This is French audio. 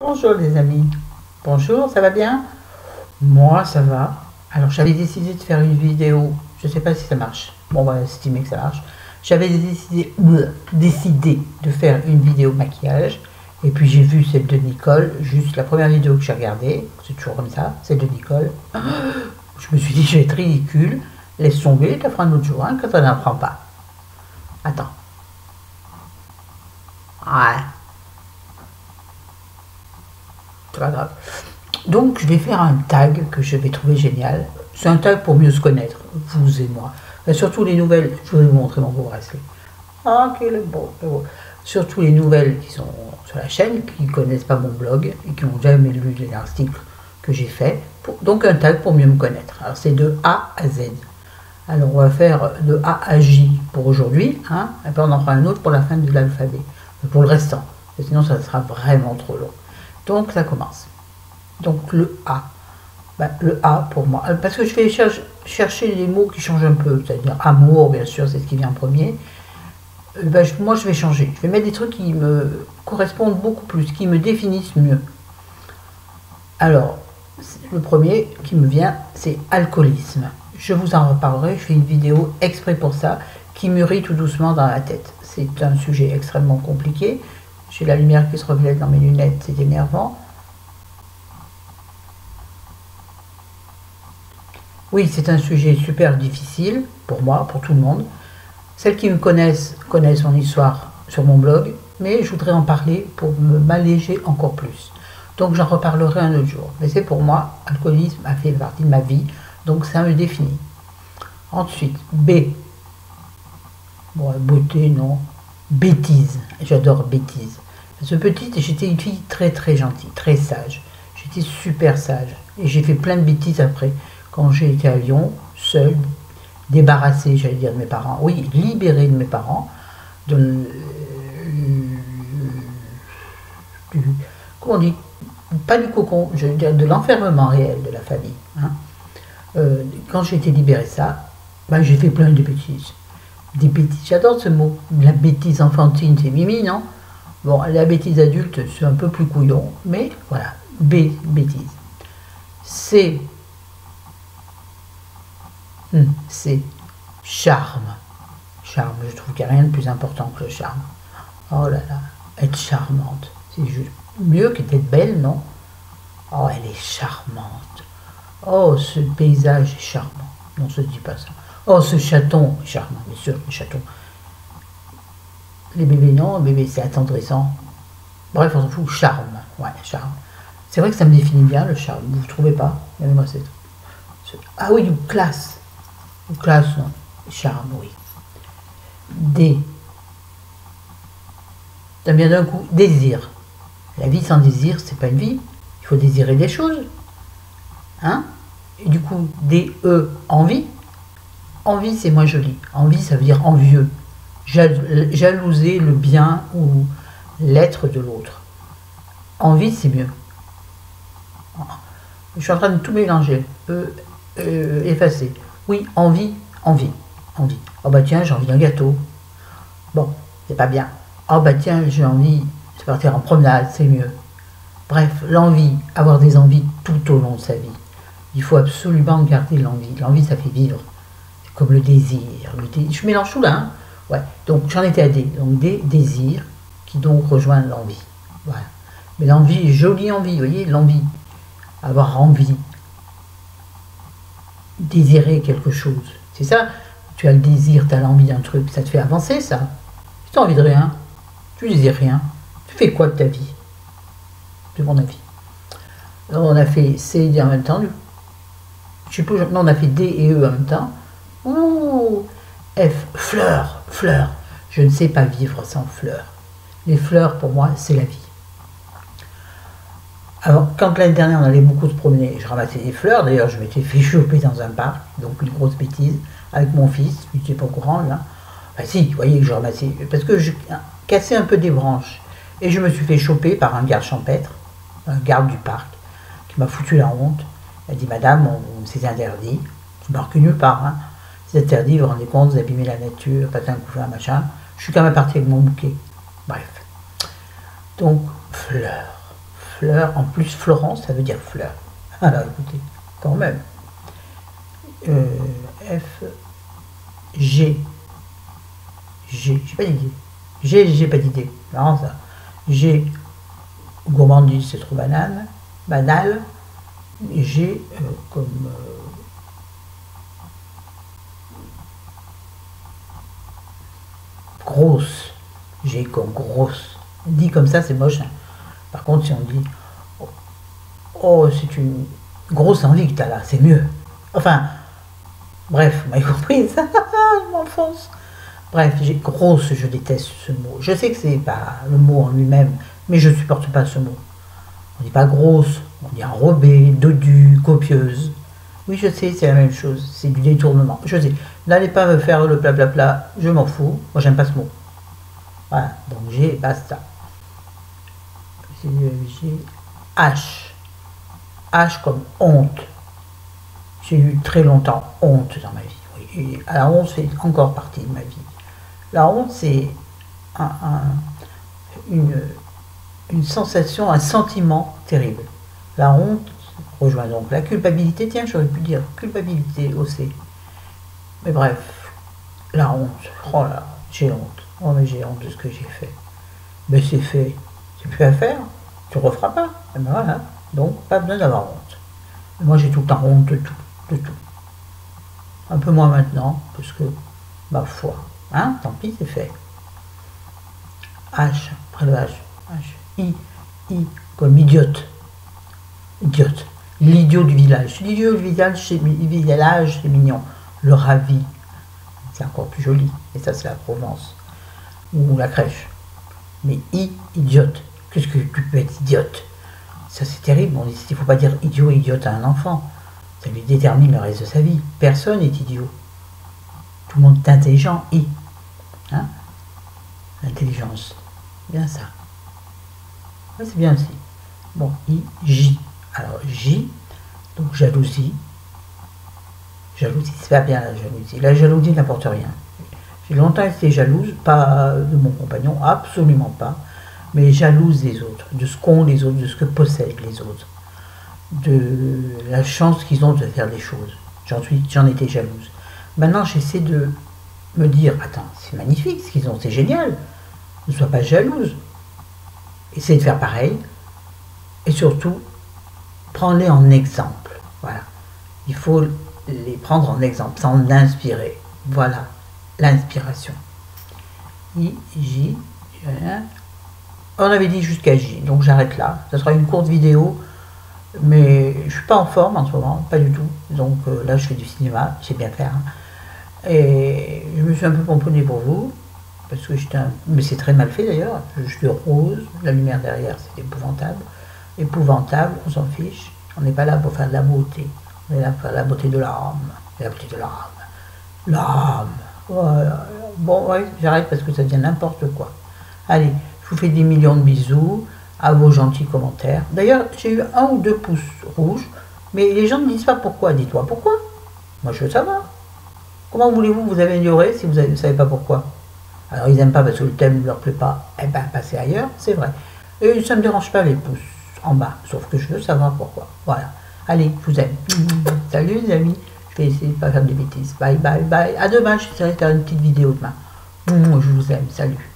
Bonjour les amis, bonjour, ça va bien? Moi ça va. Alors j'avais décidé de faire une vidéo, je ne sais pas si ça marche, bon on va estimer que ça marche. J'avais décidé de faire une vidéo maquillage, et puis j'ai vu celle de Nicole, juste la première vidéo que j'ai regardée, c'est toujours comme ça, celle de Nicole. Je me suis dit je vais être ridicule, laisse tomber, tu la feras un autre jour hein, quand on n'en prend pas. Attends. Ouais, c'est pas grave. Donc je vais faire un tag que je vais trouver génial. C'est un tag pour mieux se connaître, vous et moi. Mais surtout les nouvelles, je vais vous montrer mon beau bracelet. Ah, quel est beau, quel est beau. Surtout les nouvelles qui sont sur la chaîne, qui ne connaissent pas mon blog et qui n'ont jamais lu les articles que j'ai fait. Donc un tag pour mieux me connaître. Alors c'est de A à Z. Alors on va faire de A à J pour aujourd'hui, hein, et puis on en fera un autre pour la fin de l'alphabet, pour le restant, sinon ça sera vraiment trop long. Donc ça commence. Donc le A, ben, le A pour moi, parce que je vais chercher les mots qui changent un peu, c'est-à-dire amour, bien sûr, c'est ce qui vient en premier. Ben, moi je vais changer, je vais mettre des trucs qui me correspondent beaucoup plus, qui me définissent mieux. Alors, le premier qui me vient, c'est alcoolisme. Je vous en reparlerai, je fais une vidéo exprès pour ça, qui mûrit tout doucement dans la tête. C'est un sujet extrêmement compliqué. J'ai la lumière qui se reflète dans mes lunettes, c'est énervant. Oui, c'est un sujet super difficile, pour moi, pour tout le monde. Celles qui me connaissent mon histoire sur mon blog, mais je voudrais en parler pour m'alléger encore plus. Donc j'en reparlerai un autre jour. Mais c'est pour moi, l'alcoolisme a fait partie de ma vie, donc ça me définit. Ensuite, B. Bon, beauté, non. Bêtise. J'adore bêtise. Parce que petite, j'étais une fille très très gentille, très sage. J'étais super sage. Et j'ai fait plein de bêtises après. Quand j'ai été à Lyon, seule, débarrassée, j'allais dire, de mes parents. Oui, libérée de mes parents. Comment on dit? Pas du cocon, je veux dire de l'enfermement réel de la famille. Hein. Quand j'ai été libérée ça, ben, j'ai fait plein de bêtises. Des bêtises, j'adore ce mot. La bêtise enfantine, c'est mimi, non? Bon, la bêtise adulte, c'est un peu plus couillon, mais voilà. B, bêtise. C, c'est charme. Charme, je trouve qu'il n'y a rien de plus important que le charme. Oh là là, être charmante. C'est juste mieux que d'être belle, non? Oh, elle est charmante. Oh, ce paysage est charmant. Non, ça ne se dit pas ça. Oh, ce chaton est charmant, bien sûr, le chaton. Les bébés, non, les bébés, c'est attendrissant. Bref, on s'en fout, charme. Ouais, charme. C'est vrai que ça me définit bien, le charme. Vous ne trouvez pas? Regardez-moi cette. Ah oui, ou classe. Ou classe, non. Charme, oui. D. Ça vient d'un coup. Désir. La vie sans désir, c'est pas une vie. Il faut désirer des choses. Hein? Et du coup, D-E, envie. Envie, c'est moins joli. Envie, ça veut dire envieux. Jalouser le bien ou l'être de l'autre. Envie, c'est mieux. Je suis en train de tout mélanger. Effacer. Oui, envie, envie, envie. Oh bah tiens, j'ai envie d'un gâteau. Bon, c'est pas bien. Oh bah tiens, j'ai envie de partir en promenade, c'est mieux. Bref, l'envie, avoir des envies tout au long de sa vie. Il faut absolument garder l'envie. L'envie, ça fait vivre. C'est comme le désir. Je mélange tout là, hein. Ouais. Donc j'en étais à D. Donc D, désir, qui donc rejoint l'envie. Voilà. Mais l'envie, jolie envie, vous voyez, l'envie. Avoir envie. Désirer quelque chose. C'est ça. Tu as le désir, tu as l'envie d'un truc. Ça te fait avancer, ça. Si tu n'as envie de rien, tu désires rien. Tu fais quoi de ta vie? De mon avis. Alors, on a fait C et D en même temps. Je sais pas, non, on a fait D et E en même temps. Ouh, F, fleurs, fleurs. Je ne sais pas vivre sans fleurs. Les fleurs, pour moi, c'est la vie. Alors, quand l'année dernière, on allait beaucoup se promener, je ramassais des fleurs. D'ailleurs, je m'étais fait choper dans un parc, donc une grosse bêtise, avec mon fils. Il n'était pas au courant, là. Enfin, si, vous voyez que je ramassais, parce que je cassais un peu des branches. Et je me suis fait choper par un garde champêtre, un garde du parc, qui m'a foutu la honte. Il a dit, madame, c'est interdit. Je ne marque nulle part, hein. C'est interdit, vous vous rendez compte, vous abîmez la nature, patin couffin, machin. Je suis quand même parti avec mon bouquet. Bref. Donc, fleurs. fleur. En plus, Florence, ça veut dire fleur. Alors, écoutez, quand même. F, G, j'ai pas d'idée. J'ai pas d'idée. Marrant ça. G, gourmandise, c'est trop banal. Banal. Et G, comme... grosse. G comme grosse. Dit comme ça, c'est moche. Hein. Par contre, si on dit... Oh, c'est une grosse envie que t'as là, c'est mieux. Enfin, bref, vous m'avez compris ça. Je m'enfonce. Bref, j'ai grosse, je déteste ce mot. Je sais que c'est pas le mot en lui-même, mais je supporte pas ce mot. On dit pas grosse, on dit enrobée, dodue, copieuse. Oui, je sais, c'est la même chose, c'est du détournement. Je sais, n'allez pas me faire le blablabla, je m'en fous. Moi, j'aime pas ce mot. Voilà, donc j'ai, basta. J'ai H. H comme honte. J'ai eu très longtemps honte dans ma vie. Oui. Et la honte fait encore partie de ma vie. La honte, c'est une sensation, un sentiment terrible. La honte rejoint donc la culpabilité. Tiens, j'aurais pu dire culpabilité aussi. Mais bref, la honte. Oh là, j'ai honte. Oh, mais j'ai honte de ce que j'ai fait. Mais c'est fait. C'est plus à faire. Tu ne referas pas. Et ben voilà. Donc, pas besoin d'avoir honte. Et moi, j'ai tout le temps honte de tout. De tout. Un peu moins maintenant, parce que, ma foi, hein, tant pis, c'est fait. H, après le H. H, I, comme idiote. Idiote. L'idiot du village. L'idiot du village, c'est mignon. Le ravi, c'est encore plus joli. Et ça, c'est la Provence. Ou la crèche. Mais idiote. Qu'est-ce que tu peux être idiote? Ça, c'est terrible. Il ne faut pas dire idiot et idiote à un enfant. Ça lui détermine le reste de sa vie. Personne n'est idiot. Tout le monde est intelligent. Hein? L'intelligence. Bien ça. Ça, c'est bien aussi. Bon, J. Alors, J, donc jalousie. Jalousie, c'est pas bien la jalousie. La jalousie n'apporte rien. J'ai longtemps été jalouse, pas de mon compagnon, absolument pas, mais jalouse des autres, de ce qu'ont les autres, de ce que possèdent les autres, de la chance qu'ils ont de faire des choses. J'en étais jalouse. Maintenant, j'essaie de me dire, attends, c'est magnifique ce qu'ils ont, c'est génial. Ne sois pas jalouse. Essaie de faire pareil. Et surtout, prends-les en exemple. Voilà. Il faut les prendre en exemple, s'en inspirer. Voilà, l'inspiration. I, J, on avait dit jusqu'à J, donc j'arrête là. Ce sera une courte vidéo, mais je ne suis pas en forme en ce moment, pas du tout. Donc là, je fais du cinéma, je sais bien faire. Hein. Et je me suis un peu pomponné pour vous, parce que j'étais mais c'est très mal fait d'ailleurs. Je suis rose, la lumière derrière, c'est épouvantable. Épouvantable, on s'en fiche. On n'est pas là pour faire de la beauté. On est là pour faire la beauté de l'âme. La beauté de l'âme. L'âme. Voilà. Bon, ouais, j'arrête parce que ça devient n'importe quoi. Allez, je vous fais des millions de bisous, à vos gentils commentaires. D'ailleurs, j'ai eu 1 ou 2 pouces rouges, mais les gens ne disent pas pourquoi. Dites-moi pourquoi. Moi, je veux savoir. Comment voulez-vous vous améliorer si vous ne savez pas pourquoi? Alors, ils n'aiment pas parce que le thème ne leur plaît pas. Eh ben, passez ailleurs, c'est vrai. Et ça ne me dérange pas les pouces en bas, sauf que je veux savoir pourquoi. Voilà. Allez, je vous aime. Salut les amis. Je vais essayer de ne pas faire de bêtises. Bye, bye, bye. À demain, je vais faire une petite vidéo demain. Je vous aime. Salut.